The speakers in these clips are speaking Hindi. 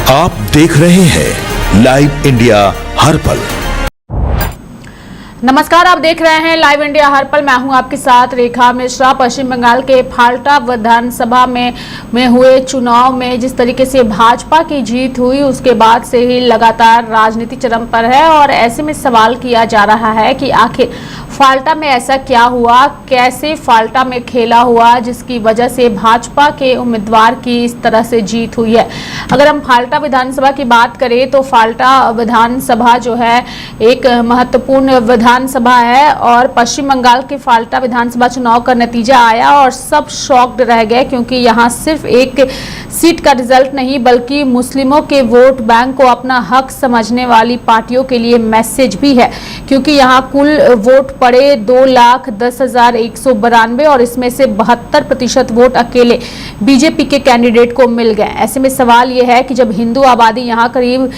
आप देख रहे हैं लाइव इंडिया हर पल। नमस्कार, आप देख रहे हैं लाइव इंडिया हर पल। मैं हूं आपके साथ रेखा मिश्रा। पश्चिम बंगाल के फाल्टा विधानसभा में हुए चुनाव में जिस तरीके से भाजपा की जीत हुई, उसके बाद से ही लगातार राजनीति चरम पर है और ऐसे में सवाल किया जा रहा है कि आखिर फाल्टा में ऐसा क्या हुआ, कैसे फाल्टा में खेला हुआ जिसकी वजह से भाजपा के उम्मीदवार की इस तरह से जीत हुई है। अगर हम फाल्टा विधानसभा की बात करें तो फाल्टा विधानसभा जो है एक महत्वपूर्ण विधानसभा है और पश्चिम बंगाल के फाल्टा विधानसभा चुनाव का नतीजा आया और सब शॉक्ड रह गए, क्योंकि यहां सिर्फ एक सीट का रिजल्ट नहीं बल्कि मुस्लिमों के वोट बैंक को अपना हक समझने वाली पार्टियों के लिए मैसेज भी है, क्योंकि यहां कुल वोट पड़े 2,10,192 और इसमें से 72% वोट अकेले बीजेपी के कैंडिडेट को मिल गए। ऐसे में सवाल यह है कि जब हिंदू आबादी यहां करीब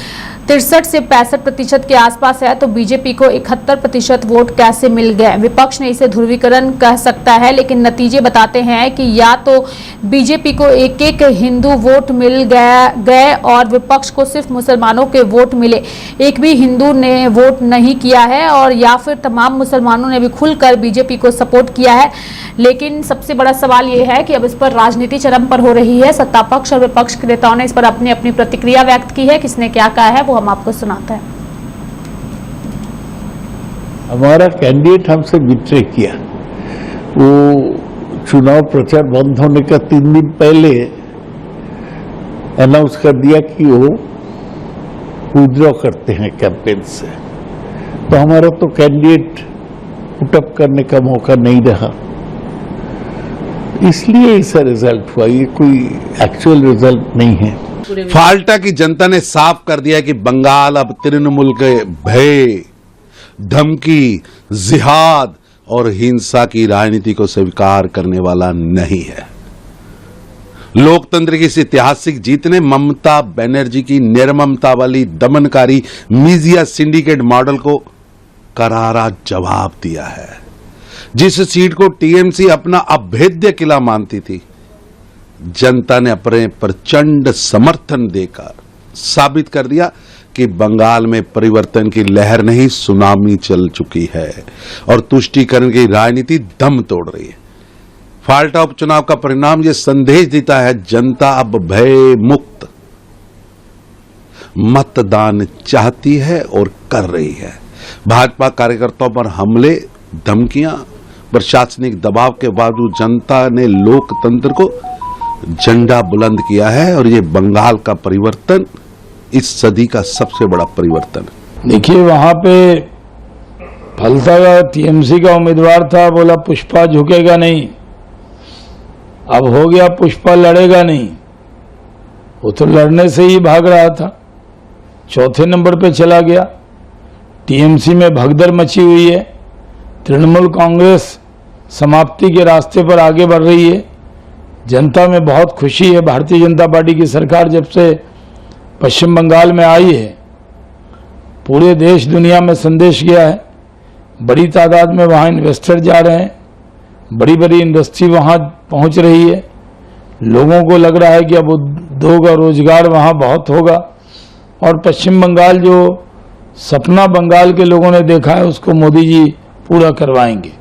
63 से 65% के आसपास है तो बीजेपी को 71% वोट कैसे मिल गए। विपक्ष ने इसे ध्रुवीकरण कह सकता है, लेकिन नतीजे बताते हैं कि या तो बीजेपी को एक एक हिंदू वोट मिल गए और विपक्ष को सिर्फ मुसलमानों के वोट मिले, एक भी हिंदू ने वोट नहीं किया है, और या फिर तमाम मुसलमानों ने भी खुलकर बीजेपी को सपोर्ट किया है। लेकिन सबसे बड़ा सवाल यह है कि अब इस पर राजनीति चरम पर हो रही है। सत्ता पक्ष और विपक्ष के नेताओं ने इस पर अपनी अपनी प्रतिक्रिया व्यक्त की है। किसने क्या कहा है वो हम आपको सुनाते हैं। हमारा कैंडिडेट हमसे विट्रे किया। वो चुनाव प्रचार बंद होने का 3 दिन पहले अनाउंस कर दिया कि वो विड्रॉ करते हैं कैंपेन से, तो हमारा तो कैंडिडेट पुटअप करने का मौका नहीं रहा, इसलिए ऐसा रिजल्ट हुआ। ये कोई एक्चुअल रिजल्ट नहीं है। फाल्टा की जनता ने साफ कर दिया कि बंगाल अब तृणमूल के भय, धमकी, जिहाद और हिंसा की राजनीति को स्वीकार करने वाला नहीं है। लोकतंत्र की इस ऐतिहासिक जीत ने ममता बनर्जी की निर्ममता वाली दमनकारी मीडिया सिंडिकेट मॉडल को करारा जवाब दिया है। जिस सीट को टीएमसी अपना अभेद्य किला मानती थी, जनता ने अपने प्रचंड समर्थन देकर साबित कर दिया कि बंगाल में परिवर्तन की लहर नहीं, सुनामी चल चुकी है और तुष्टीकरण की राजनीति दम तोड़ रही है। फाल्टा उपचुनाव का परिणाम यह संदेश देता है, जनता अब भय मुक्त मतदान चाहती है और कर रही है। भाजपा कार्यकर्ताओं पर हमले, धमकियां, प्रशासनिक दबाव के बावजूद जनता ने लोकतंत्र को झंडा बुलंद किया है और ये बंगाल का परिवर्तन इस सदी का सबसे बड़ा परिवर्तन है। देखिए, वहां पे फाल्टा का टीएमसी का उम्मीदवार था, बोला पुष्पा झुकेगा नहीं। अब हो गया पुष्पा लड़ेगा नहीं, वो तो लड़ने से ही भाग रहा था, चौथे नंबर पे चला गया। टीएमसी में भगदड़ मची हुई है। तृणमूल कांग्रेस समाप्ति के रास्ते पर आगे बढ़ रही है। जनता में बहुत खुशी है। भारतीय जनता पार्टी की सरकार जब से पश्चिम बंगाल में आई है, पूरे देश दुनिया में संदेश गया है। बड़ी तादाद में वहाँ इन्वेस्टर जा रहे हैं, बड़ी बड़ी इंडस्ट्री वहाँ पहुँच रही है। लोगों को लग रहा है कि अब उद्योग और रोजगार वहाँ बहुत होगा और पश्चिम बंगाल जो सपना बंगाल के लोगों ने देखा है उसको मोदी जी पूरा करवाएंगे।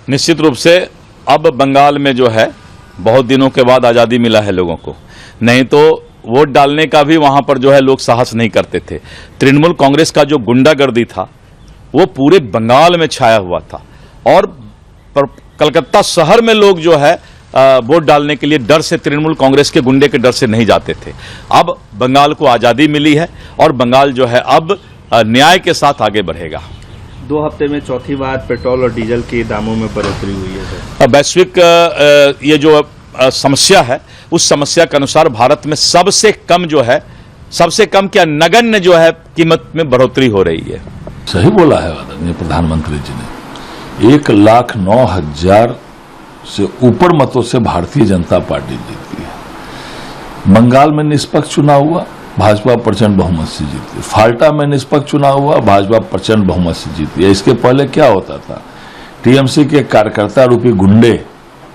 निश्चित रूप से अब बंगाल में जो है बहुत दिनों के बाद आज़ादी मिला है लोगों को, नहीं तो वोट डालने का भी वहां पर जो है लोग साहस नहीं करते थे। तृणमूल कांग्रेस का जो गुंडागर्दी था वो पूरे बंगाल में छाया हुआ था और कलकत्ता शहर में लोग जो है वोट डालने के लिए डर से, तृणमूल कांग्रेस के गुंडे के डर से नहीं जाते थे। अब बंगाल को आज़ादी मिली है और बंगाल जो है अब न्याय के साथ आगे बढ़ेगा। 2 हफ्ते में चौथी बार पेट्रोल और डीजल के दामों में बढ़ोतरी हुई है। वैश्विक ये जो समस्या है, उस समस्या के अनुसार भारत में सबसे कम जो है, सबसे कम क्या नगण्य जो है कीमत में बढ़ोतरी हो रही है। सही बोला है आदरणीय प्रधानमंत्री जी ने। 1,09,000 से ऊपर मतों से भारतीय जनता पार्टी जीती है। बंगाल में निष्पक्ष चुनाव हुआ, भाजपा प्रचंड बहुमत से जीती। फाल्टा में निष्पक्ष चुनाव हुआ, भाजपा प्रचंड बहुमत से जीती है। इसके पहले क्या होता था, टीएमसी के कार्यकर्ता रूपी गुंडे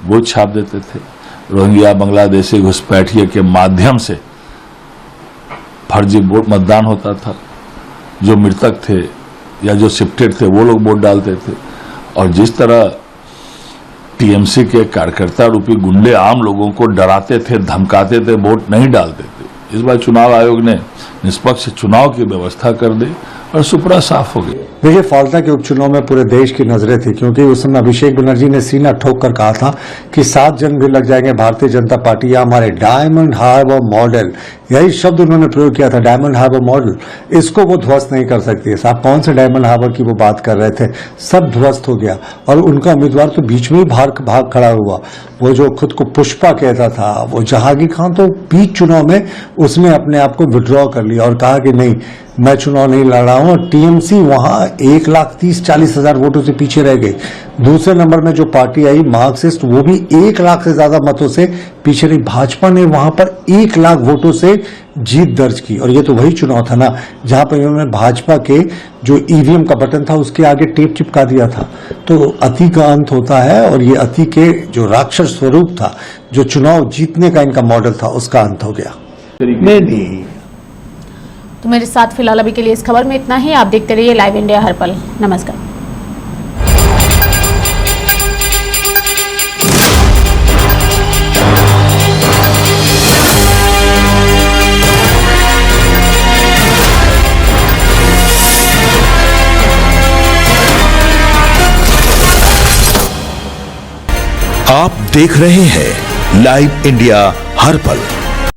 वोट छाप देते थे। रोहिंग्या, बांग्लादेशी घुसपैठिए के माध्यम से फर्जी वोट मतदान होता था, जो मृतक थे या जो शिफ्टेड थे वो लोग वोट डालते थे, और जिस तरह टीएमसी के कार्यकर्ता रूपी गुंडे आम लोगों को डराते थे, धमकाते थे, वोट नहीं डालते थे। इस बार चुनाव आयोग ने निष्पक्ष चुनाव की व्यवस्था कर दी और सुपड़ा साफ हो गया। देखिए, फाल्टा के उपचुनाव में पूरे देश की नजरें थी, क्योंकि उस समय अभिषेक बनर्जी ने सीना ठोक कर कहा था कि 7 जन भी लग जाएंगे भारतीय जनता पार्टी या हमारे डायमंड हार्बर मॉडल, यही शब्द उन्होंने प्रयोग किया था, डायमंड हार्बर मॉडल, इसको वो ध्वस्त नहीं कर सकती है। साहब, कौन से डायमंड हार्बर की वो बात कर रहे थे, सब ध्वस्त हो गया। और उनका उम्मीदवार तो बीच में ही भाग खड़ा हुआ, वो जो खुद को पुष्पा कहता था, वो जहांगीर खान, तो बीच चुनाव में उसने अपने आप को विड्रॉ कर लिया और कहा कि नहीं, मैं चुनाव नहीं लड़ रहा हूं। और टीएमसी वहां 1,30,40,000 वोटों से पीछे रह गई। दूसरे नंबर में जो पार्टी आई मार्क्सिस्ट, वो भी 1 लाख से ज्यादा मतों से पीछे रही। भाजपा ने वहां पर 1 लाख वोटों से जीत दर्ज की। और ये तो वही चुनाव था ना जहां पर इन्होंने भाजपा के जो ईवीएम का बटन था उसके आगे टेप चिपका दिया था। तो अति का अंत होता है, और ये अति के जो राक्षस स्वरूप था, जो चुनाव जीतने का इनका मॉडल था, उसका अंत हो गया। तो मेरे साथ फिलहाल अभी के लिए इस खबर में इतना ही। आप देखते रहिए लाइव इंडिया हर पल। नमस्कार। आप देख रहे हैं लाइव इंडिया हर पल।